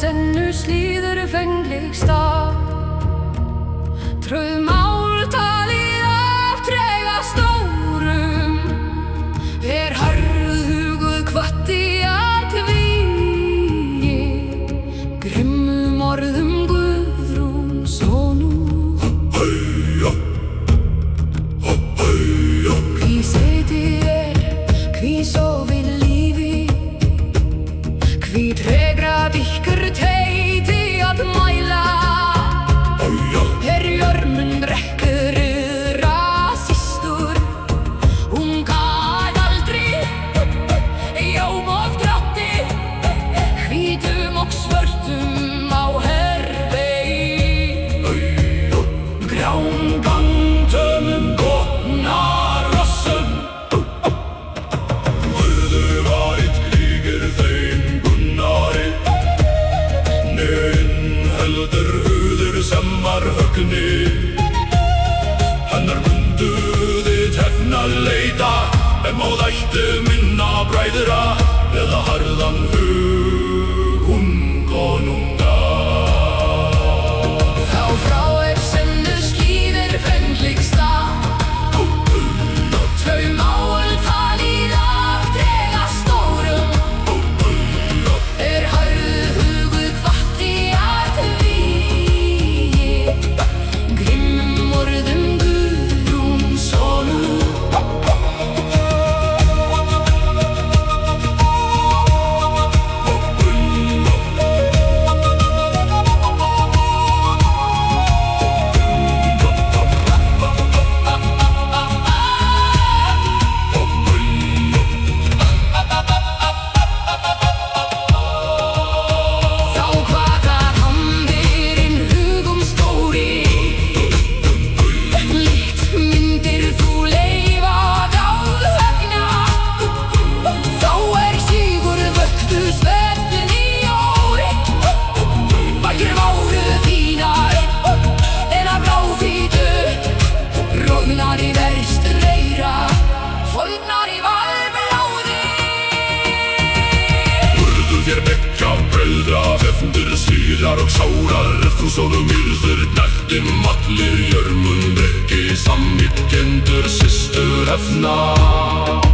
sennu slíður fenglegsta. Tröð máltalið af trega stórum, harðhuguð hvatti að tvíi, grimmum orðum Guðrúns sonur. Hví setið hví sofið lífi, hví tregrað ykkur teiti að mæla. Jörmund rekkur rasistur, hún gat aldrei jóm of grátti, hvítum og svörtum á hervegi. Grán bandum gotnar rossum, Guðvarit krýgir þeim Gunnari, neinn heldur huður sem var högni. Hennar mundu þið hefna leita, móð ætti minna bræðra, eða harðan hug hún konunga. Þá frá sendu slíðir fenglegsta, tvö máltalið af trega stórum, harðhuguð hvatti að tvíi, grimmum orðum Guðrúns sonur. Sírar og sárar ef þú sóðum yrður dættum allir Jörmund ekki samítkendur systur hefna.